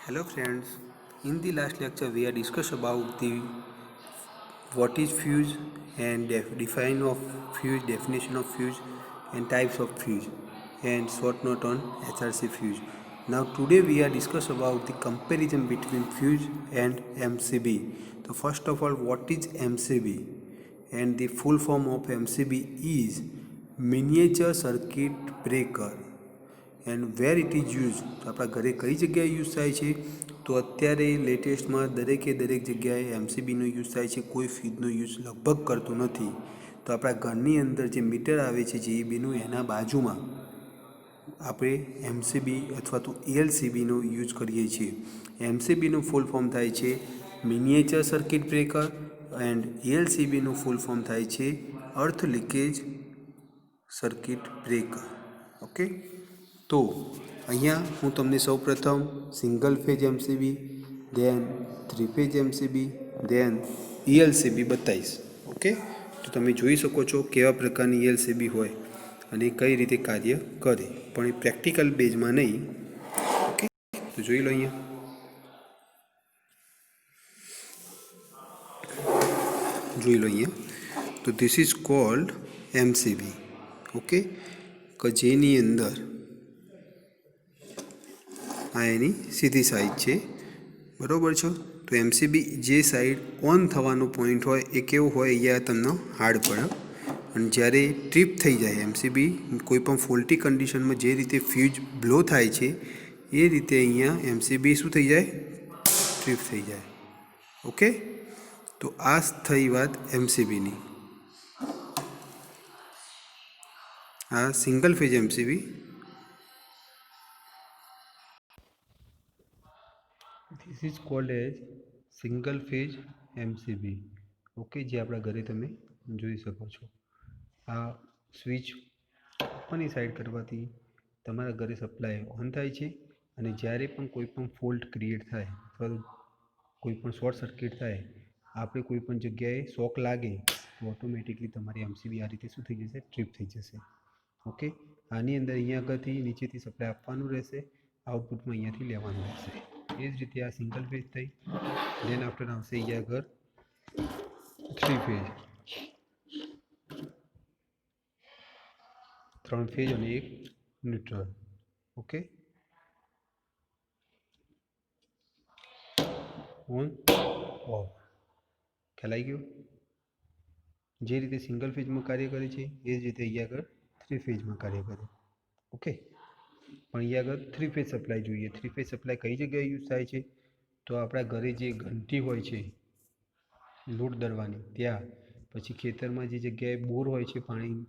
Hello friends, in the last lecture we have discussed about the what is fuse and define of fuse, definition of fuse and types of fuse and short note on HRC fuse. Now today we are discuss about the comparison between fuse and MCB. So first of all, what is MCB? And the full form of MCB is miniature circuit breaker. And where it is use, તો આપણા ઘરે કઈ જગ્યાએ use થાય છે? તો અત્યારે લેટેસ્ટમાં દરેક જગ્યાએ એમસીબીનો યુઝ થાય છે, કોઈ ફ્યુઝનો યુઝ લગભગ કરતું નથી. તો આપણા ઘરની અંદર જે મીટર આવે છે જેઈબીનું, એના બાજુમાં આપણે એમસીબી અથવા તો એલસીબીનો યુઝ કરીએ છીએ. એમસીબીનું ફૂલ ફોર્મ થાય છે મિનિએચર સર્કિટ બ્રેકર એન્ડ એલસીબીનું ફૂલ ફોર્મ થાય છે earth leakage circuit breaker. Okay, તો અહીંયા હું તમને સૌપ્રથમ single phase MCB, then three phase MCB, then ELCB બતાવીશ. ઓકે, તો તમે જોઈ શકો છો કેવા પ્રકારની ઈએલસીબી હોય અને કઈ રીતે કાર્ય કરે, પણ એ પ્રેક્ટિકલ બેઝમાં નહીં. ઓકે, તો જોઈ લો અહીંયા. જોઈ લો અહીંયા. તો this is cold MCB. Okay, કે જેની અંદર આ એની સીધી સાઈડ છે, બરાબર છે. તો એમસીબી જે સાઈડ ઓન થવાનો પોઈન્ટ હોય એ કેવું હોય, અહીંયા તમને હાર્ડ પડે. અને જ્યારે ટ્રીપ થઈ જાય એમસીબી કોઈપણ ફોલ્ટી કન્ડિશનમાં જે રીતે ફ્યુઝ બ્લો થાય છે એ રીતે અહીંયા એમસીબી શું થઈ જાય? ટ્રીપ થઈ જાય. ઓકે, તો આ થઈ વાત એમસીબીની. આ single phase MCB. This is called as single phase MCB. Okay, જે આપણા ઘરે તમે જોઈ શકો છો. આ સ્વિચ ઉપરની સાઈડ કરવાથી તમારા ઘરે સપ્લાય ઓન થાય છે, અને જ્યારે પણ કોઈ પણ ફોલ્ટ ક્રિએટ થાય અથવા કોઈ પણ શોર્ટ સર્કિટ થાય, આપણે કોઈ પણ જગ્યાએ શોક લાગે તો ઓટોમેટિકલી તમારી એમસીબી આ રીતે શું થઈ જશે? ટ્રીપ થઈ જશે. ઓકે, આની અંદર અહીંયા આગળથી નીચેથી સપ્લાય આપવાનું રહેશે, આઉટપુટમાં અહીંયાથી લેવાનું રહેશે. એ જ રીતે આ સિંગલ ફેજ થઈ. દેન આફ્ટર આવશે અહીંયા આગળ થ્રી ફેજ, 3 ફેજ અને એક ન્યુટ્રલ. Okay, on of. ખ્યાલ આવી ગયો? જે રીતે સિંગલ ફેજમાં કાર્ય કરે છે એ જ રીતે અહીંયા આગળ થ્રી ફેજમાં કાર્ય કરે. ઓકે, પણ અહીંયા આગળ થ્રી ફેજ સપ્લાય જોઈએ. થ્રી ફેજ સપ્લાય કઈ જગ્યાએ યુઝ થાય છે? તો આપણા ઘરે જે ઘંટી હોય છે લોડ દરવાની, ત્યાં, પછી ખેતરમાં જે જગ્યાએ બોર હોય છે પાણી,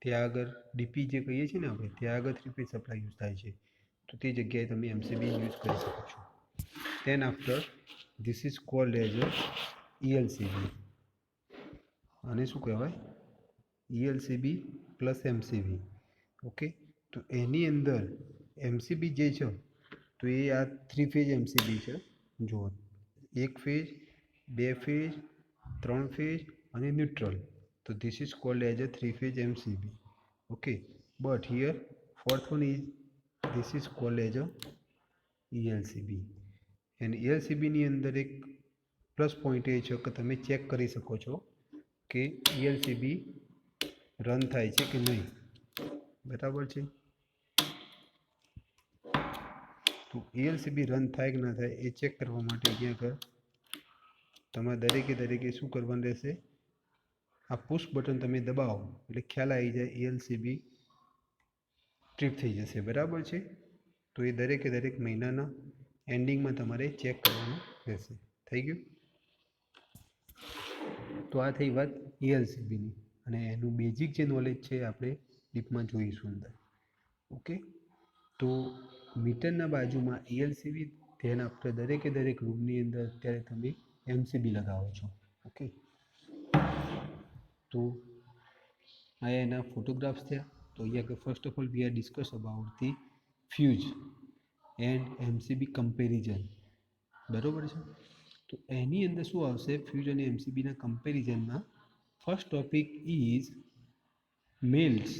ત્યાં આગળ ડીપી જે કહીએ છીએ ને આપણે, ત્યાં આગળ થ્રી ફેજ સપ્લાય યુઝ થાય છે. તો તે જગ્યાએ તમે એમસીબી યુઝ કરી શકો છો. Then after this is called as ELCB. આને શું કહેવાય? ELCB plus MCB. ઓકે, તો એની અંદર એમસીબી જે છે તો એ આ થ્રી ફેજ એમસીબી છે. જુઓ, એક ફેજ, બે ફેજ, 3 ફેજ અને ન્યુટ્રલ. તો this is called as a three phase MCB. Okay, but here fourth one is this is called as a ELCB. And ELCBની અંદર એક પ્લસ પોઈન્ટ એ છે કે તમે ચેક કરી શકો છો કે ELCB રન થાય છે કે નહીં. બરાબર છે? તો ELCB રન થાય કે ના થાય એ ચેક કરવા માટે અહીંયા આગળ તમારે દરેકે શું કરવાનું રહેશે? આ પુશ બટન તમે દબાવો એટલે ખ્યાલ આવી જાય ELCB ટ્રીપ થઈ જશે. બરાબર છે? તો એ દરેક મહિનાના એન્ડિંગમાં તમારે ચેક કરવાનું રહેશે. થઈ ગયું? તો આ થઈ વાત ELCBની, અને એનું બેઝિક જે નોલેજ છે આપણે ડીપમાં જોઈશું અંદર. ઓકે, તો મીટરના બાજુમાં ELCB, ધ્યાન આપતા દરેક રૂમની અંદર અત્યારે તમે એમસીબી લગાવો છો. ઓકે, તો આ એના ફોટોગ્રાફ્સ થયા. તો અહીંયા first of all we are discuss about the fuse and MCB comparison. બરાબર છે? તો એની અંદર શું આવશે? ફ્યુઝ અને એમસીબીના કમ્પેરિઝનમાં first topic is melts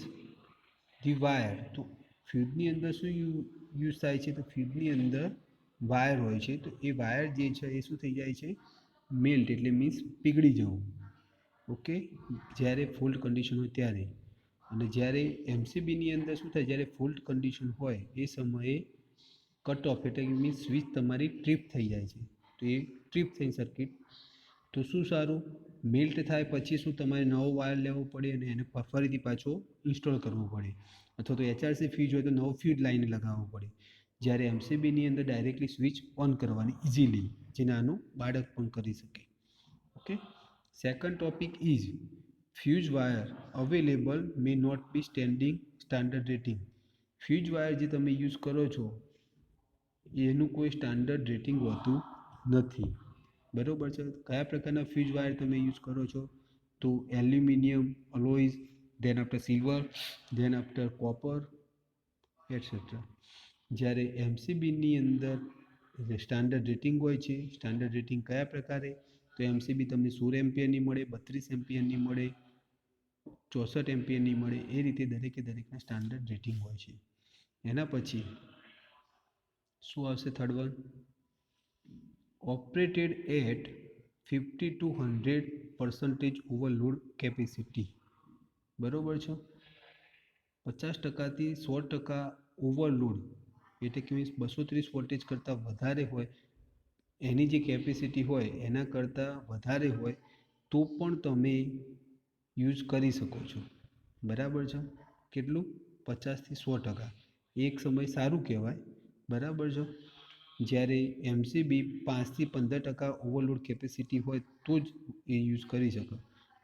the wire. તો ફ્યુઝની અંદર શું યુઝ થાય છે? તો ફ્યુઝની અંદર વાયર હોય છે તો એ વાયર જે છે એ શું થઈ જાય છે, મેલ્ટ એટલે મીન્સ પીગળી જવું. ઓકે, જ્યારે ફોલ્ટ કન્ડિશન હોય ત્યારે. અને જ્યારે એમસીબીની અંદર શું થાય, જ્યારે ફોલ્ટ કન્ડિશન હોય એ સમયે કટ ઓફ એટલે મીન્સ સ્વિચ તમારી ટ્રીપ થઈ જાય છે. તો એ ટ્રીપ થઈ સર્કિટ, તો શું સારું, મેલ્ટ થાય પછી શું તમારે નવો વાયર લેવો પડે અને એને ફરીથી પાછો ઇન્સ્ટોલ કરવો પડે, અથવા તો એચઆરસી ફ્યુઝ હોય તો નવો ફ્યુઝ લાઈને લગાવવો પડે. જ્યારે એમસીબીની અંદર ડાયરેક્ટલી સ્વિચ ઓન કરવાની ઇઝીલી, જે નાનું બાળક પણ કરી શકે. Okay, second topic is fuse wire available may not be standing standard rating. Fuse wire જે તમે યુઝ કરો છો એનું કોઈ સ્ટાન્ડર્ડ રેટિંગ હોતું નથી. બરાબર છે. કયા પ્રકારના ફ્યુઝ વાયર તમે યુઝ કરો છો, તો aluminium alloys, then after silver, then after copper etcetera. જ્યારે એમસીબીની અંદર સ્ટાન્ડર્ડ રેટિંગ હોય છે. સ્ટાન્ડર્ડ રેટિંગ કયા પ્રકારે, તો એમસીબી તમને 16 એમ્પિયરની મળે, 32 એમ્પિયરની મળે, 64 એમ્પિયરની મળે, એ રીતે દરેકના સ્ટાન્ડર્ડ રેટિંગ હોય છે. એના પછી શું આવશે third one, operated at 50 to 100% overload capacity. બરાબર છે. 50%થી 100% ઓવરલોડ એટલે કે મીન્સ 230 વોલ્ટેજ કરતાં વધારે હોય, એની જે કેપેસિટી હોય એના કરતાં વધારે હોય તો પણ તમે યુઝ કરી શકો છો. બરાબર છે. કેટલું, 50થી 100%. એક સમય સારું કહેવાય. બરાબર છે. જ્યારે એમસીબી 5થી 15% ઓવરલોડ કેપેસિટી હોય તો જ એ યુઝ કરી શકો.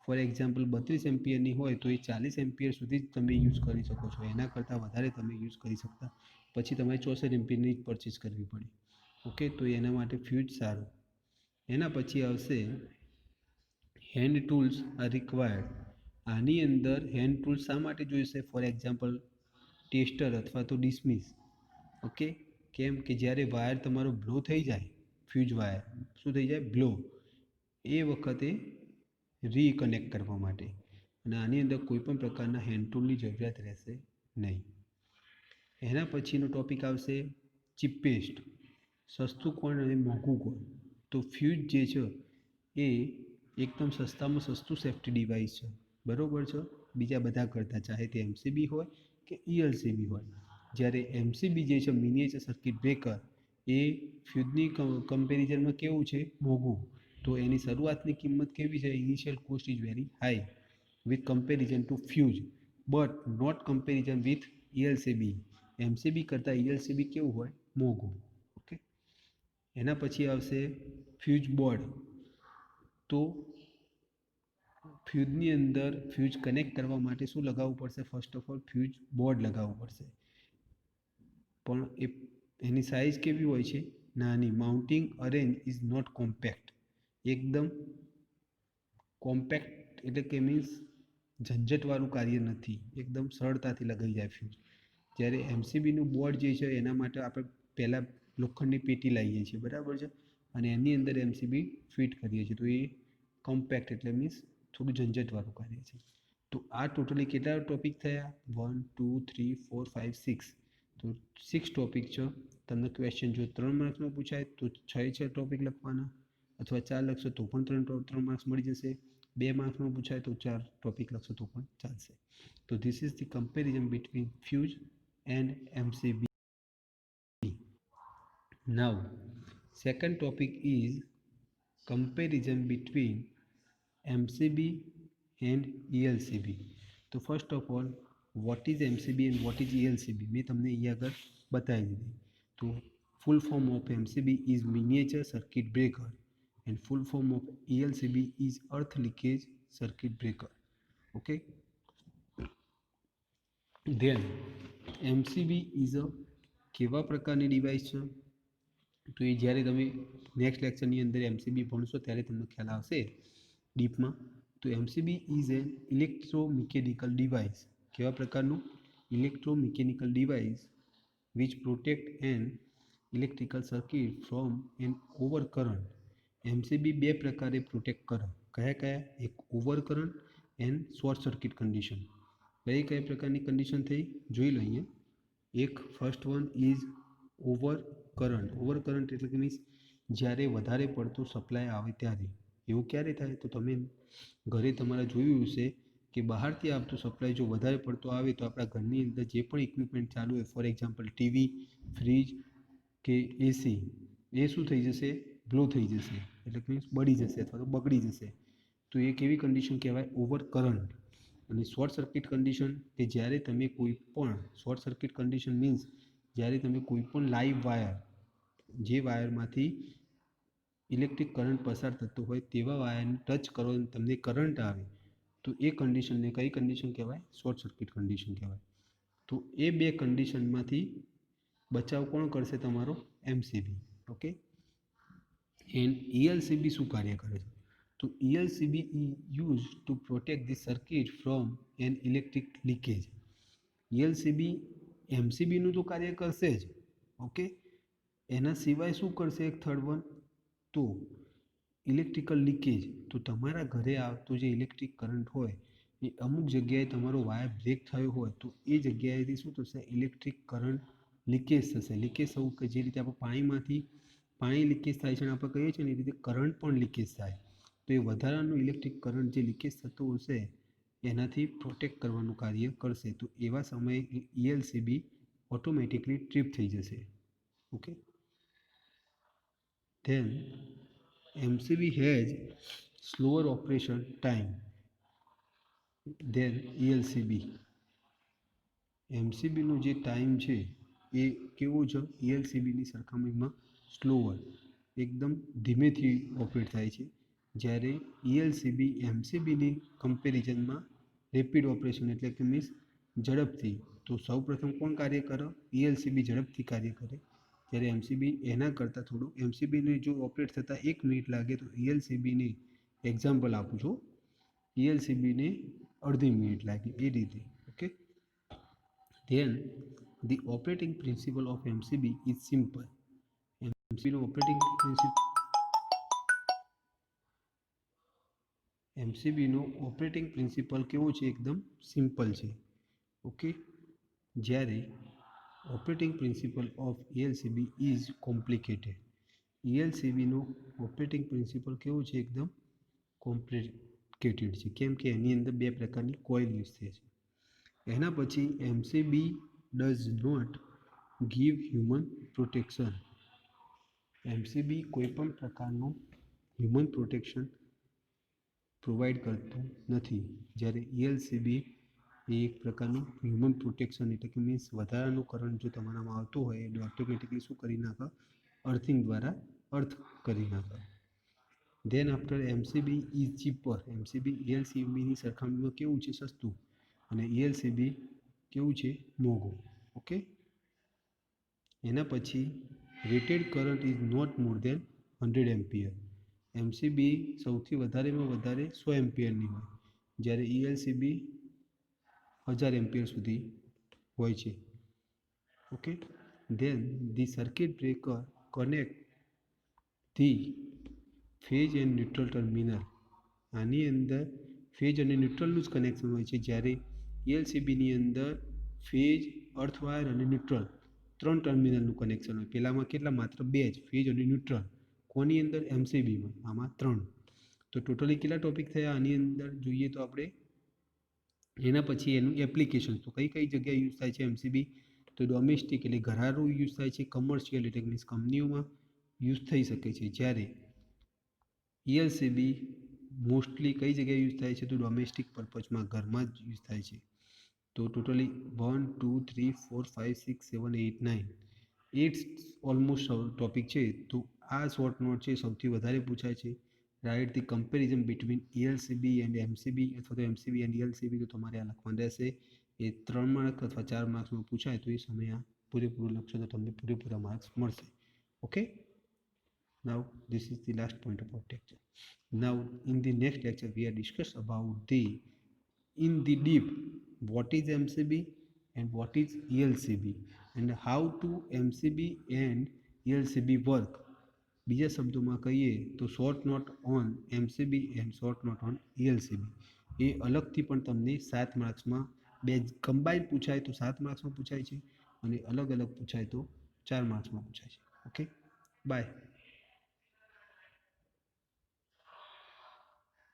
ફોર એક્ઝામ્પલ 32 એમ્પિયરની હોય તો એ 40 એમ્પિયર સુધી જ તમે યુઝ કરી શકો છો, એના કરતાં વધારે તમે યુઝ કરી શકતા, પછી તમારે 64 એમ્પિયરની જ પરચેસ કરવી પડે. ઓકે, તો એના માટે ફ્યુઝ સારું. એના પછી આવશે હેન્ડ ટૂલ્સ આર રિક્વાયર્ડ. આની અંદર હેન્ડ ટૂલ્સ શા માટે જોઈશે, ફોર એક્ઝામ્પલ ટેસ્ટર અથવા તો ડિસમિસ. ઓકે, કેમ કે જ્યારે વાયર તમારો બ્લો થઈ જાય, ફ્યુઝ વાયર શું થઈ જાય, બ્લો, એ વખતે રીકનેક્ટ કરવા માટે. અને આની અંદર કોઈપણ પ્રકારના હેન્ડ ટૂલની જરૂરિયાત રહેશે નહીં. એના પછીનો ટોપિક આવશે ચીપેસ્ટ, સસ્તું કોણ અને મોંઘું કોણ. તો ફ્યુઝ જે છે એ એકદમ સસ્તામાં સસ્તું સેફ્ટી ડિવાઇસ છે. બરાબર છે, બીજા બધા કરતાં, ચાહે તે એમસીબી હોય કે ઈએલસીબી હોય. જ્યારે એમસીબી જે છે મિનિએચર સર્કિટ બ્રેકર, એ ફ્યુઝની કમ્પેરિઝનમાં કેવું છે, મોંઘું. તો એની શરૂઆતની કિંમત કેવી છે, initial cost is very high with comparison to fuse, but not comparison with ELCB. MCB કરતાં ઈએલસીબી કેવું હોય, મોંઘું. ઓકે, એના પછી આવશે ફ્યુઝ બોર્ડ. તો ફ્યુઝની અંદર ફ્યુઝ કનેક્ટ કરવા માટે શું લગાવવું પડશે, first of all fuse board લગાવવું પડશે. પણ એની સાઇઝ કેવી હોય છે, નાની. Mounting arrange is not compact. એકદમ કોમ્પેક્ટ એટલે કે મીન્સ ઝંઝટવાળું કાર્ય નથી, એકદમ સરળતાથી લગાઈ જાય ફ્યુઝ. જ્યારે એમસીબીનું બોર્ડ જે છે એના માટે આપણે પહેલાં લોખંડની પેટી લાવીએ છીએ. બરાબર છે. અને એની અંદર એમસીબી ફિટ કરીએ છીએ, તો એ કોમ્પેક્ટ એટલે મીન્સ થોડું ઝંઝટવાળું કાર્ય છે. તો આ ટોટલી કેટલા ટોપિક થયા, 1 2 3 4 5 6. તો 6 ટોપિક છે. તમને ક્વેશ્ચન જો 3 માર્ક્સનો પૂછાય તો 6 ટોપિક લખવાના, અથવા 4 લખશો તો પણ 3 માર્ક્સ મળી જશે. 2 માર્ક્સનો પૂછાય તો 4 ટોપિક લખશો તો પણ ચાલશે. તો this is the comparison between fuse and MCB. Now, second topic is comparison between MCB and ELCB. તો first of all, what is MCB and what is ELCB મેં તમને અહીંયા આગળ બતાવી દીધી. તો full form of MCB is miniature circuit breaker and full form of ELCB is earth leakage circuit breaker. Okay, then MCB is a કેવા પ્રકારની device છે, તો એ જ્યારે તમે નેક્સ્ટ લેક્ચરની અંદર એમસીબી ભણશો ત્યારે તમને ખ્યાલ આવશે ડીપમાં. તો MCB is an electromechanical device. કેવા પ્રકારનું, electromechanical device which protect an electrical circuit from an over current. MCB બે પ્રકારે પ્રોટેક્ટ કરે. કયા કયા, એક over current and short circuit condition. કઈ પ્રકારની કન્ડિશન થઈ જોઈ લો અહીંયા. એક first one is over over current એટલે કે મીન્સ જ્યારે વધારે પડતો સપ્લાય આવે ત્યારે. એવું ક્યારે થાય? તો તમે ઘરે તમારા જોયું હશે કે બહારથી આવતો સપ્લાય જો વધારે પડતો આવે તો આપણા ઘરની અંદર જે પણ ઇક્વિપમેન્ટ ચાલુ હોય, ફોર એક્ઝામ્પલ ટીવી, ફ્રીજ કે એસી, એ શું થઈ જશે? બ્લો થઈ જશે, એટલે કે મીન્સ બળી જશે અથવા તો બગડી જશે. તો એ કેવી કન્ડિશન કહેવાય? Over current. અને શોર્ટ સર્કિટ કન્ડિશન, કે જ્યારે તમે કોઈ પણ શોર્ટ સર્કિટ કન્ડિશન મીન્સ જ્યારે તમે કોઈ પણ લાઈવ વાયર, જે વાયરમાંથી ઇલેક્ટ્રિક કરંટ પસાર થતો હોય તેવા વાયરને ટચ કરો અને તમને કરંટ આવે, તો એ કન્ડિશનને કઈ કન્ડિશન કહેવાય? શોર્ટ સર્કિટ કન્ડિશન કહેવાય. તો એ બે કન્ડિશનમાંથી બચાવ કોણ કરશે? તમારો એમસીબી. ઓકે. એન્ડ ELCB શું કાર્ય કરે છે? તો ELCB is used to protect the circuit from an electric leakage. ELCB એમસીબીનું તો કાર્ય કરશે જ, ઓકે. એના સિવાય શું કરશે? એક થર્ડ વન, તો ઇલેક્ટ્રિકલ લીકેજ. તો તમારા ઘરે આવતો જે ઇલેક્ટ્રિક કરંટ હોય એ અમુક જગ્યાએ તમારો વાયર બ્રેક થયો હોય તો એ જગ્યાએથી શું થશે? ઇલેક્ટ્રિક કરંટ લીકેજ થશે. લીકેજ થવું કે જે રીતે આપણે પાણીમાંથી પાણી લીકેજ થાય છે અને આપણે કહીએ છીએ ને એ રીતે કરંટ પણ લીકેજ થાય. તો એ વધારાનું ઇલેક્ટ્રિક કરંટ જે લીકેજ થતું હશે એનાથી પ્રોટેક્ટ કરવાનું કાર્ય કરશે. તો એવા સમયે ELCB ઓટોમેટિકલી ટ્રીપ થઈ જશે. Okay. Then MCB has slower operation time than ELCB. MCBનો જે ટાઈમ છે એ કેવો છે? ELCBની સરખામણીમાં સ્લોઅર, એકદમ ધીમેથી ઓપરેટ થાય છે. જ્યારે ELCB MCBની કમ્પેરિઝનમાં રેપિડ ઓપરેશન એટલે કે મીન્સ ઝડપથી. તો સૌપ્રથમ કોણ કાર્ય કરે? ELCB ઝડપથી કાર્ય કરે, જ્યારે એમસીબી એના કરતાં થોડું, એમસીબીને જો ઓપરેટ થતાં 1 મિનિટ લાગે તો ELCBને એક્ઝામ્પલ આપું છું, ELCBને અડધી મિનિટ લાગે, એ રીતે. Okay. Then the operating principle of MCB is simple. MCBનો ઓપરેટિંગ પ્રિન્સિપલ MCBનો ઓપરેટિંગ પ્રિન્સિપલ કેવો છે? એકદમ સિમ્પલ છે. ઓકે. જ્યારે operating principle of ELCB is complicated. ELCBનો ઓપરેટિંગ પ્રિન્સિપલ કેવો છે? એકદમ કોમ્પ્લિકેટેડ છે. કેમ કે એની અંદર બે પ્રકારની કોઇલ યુઝ થાય છે. એના પછી MCB does not give human protection. MCB કોઈ પણ પ્રકારનું હ્યુમન પ્રોટેક્શન પ્રોવાઈડ કરતું નથી. જ્યારે ELCB એ એક પ્રકારનું હ્યુમન પ્રોટેક્શન એટલે કે મીન્સ વધારાનું કરંટ જો તમારામાં આવતો હોય એટલે ઓટોમેટિકલી શું કરી નાખે? અર્થિંગ દ્વારા અર્થ કરી નાખે. Then after MCB is cheaper. MCB ELCBની સરખામણીમાં કેવું છે? સસ્તું. અને ELCB કેવું છે? મોંઘું. ઓકે. એના પછી rated current is not more than 100 ampere. MCB સૌથી વધારેમાં વધારે 100 એમ્પિયરની હોય, જ્યારે ELCB 1000 એમ્પિયર સુધી હોય છે. Okay. Then the circuit breaker connect the phase and neutral terminal. આની અંદર ફેજ અને ન્યુટ્રલનું જ કનેક્શન હોય છે, જ્યારે ELCBની અંદર ફેજ, અર્થ વાયર અને ન્યુટ્રલ 3 ટર્મિનલનું કનેક્શન હોય. પહેલામાં કેટલા? માત્ર 2 જ, ફેજ અને ન્યુટ્રલ. કોની અંદર? એમસીબીમાં. આમાં 3. તો ટોટલી કેટલા ટોપિક થયા આની અંદર જોઈએ તો આપણે? એના પછી એનું એપ્લિકેશન, તો કઈ કઈ જગ્યાએ યુઝ થાય છે એમસીબી? તો ડોમેસ્ટિક એટલે ઘરારું યુઝ થાય છે, કમર્શિયલ એટલે મીન્સ કંપનીઓમાં યુઝ થઈ શકે છે. જ્યારે ELCB મોસ્ટલી કઈ જગ્યાએ યુઝ થાય છે? તો ડોમેસ્ટિક પર્પઝમાં, ઘરમાં જ યુઝ થાય છે. તો ટોટલી 1 2 3 4 5 6 7 8 9 8 ઓલમોસ્ટ ટોપિક છે. તો આ શોર્ટ નોટ છે, સૌથી વધારે પૂછાય છે. Right the comparison between ELCB and MCB અથવા તો એમસીબી એન્ડ ELCB. તો તમારે આ લખવાનું રહેશે. એ 3 માર્ક અથવા 4 માર્ક્સમાં પૂછાય તો એ સમયે આ પૂરેપૂરું લખશો તો તમને પૂરેપૂરા માર્ક્સ મળશે. Okay. Now this is the last point about lecture. Now in the next lecture we are discuss about the in the deep what is MCB and what is ELCB and how to MCB and ELCB work. બીજા શબ્દોમાં કહીએ તો short note on MCB and short note on ELCB. એ અલગથી પણ તમને 7 માર્ક્સમાં બે combine પૂછાય તો 7 માર્ક્સમાં પૂછાય છે અને અલગ અલગ પૂછાય તો 4 માર્ક્સમાં પૂછાય છે. Okay, bye.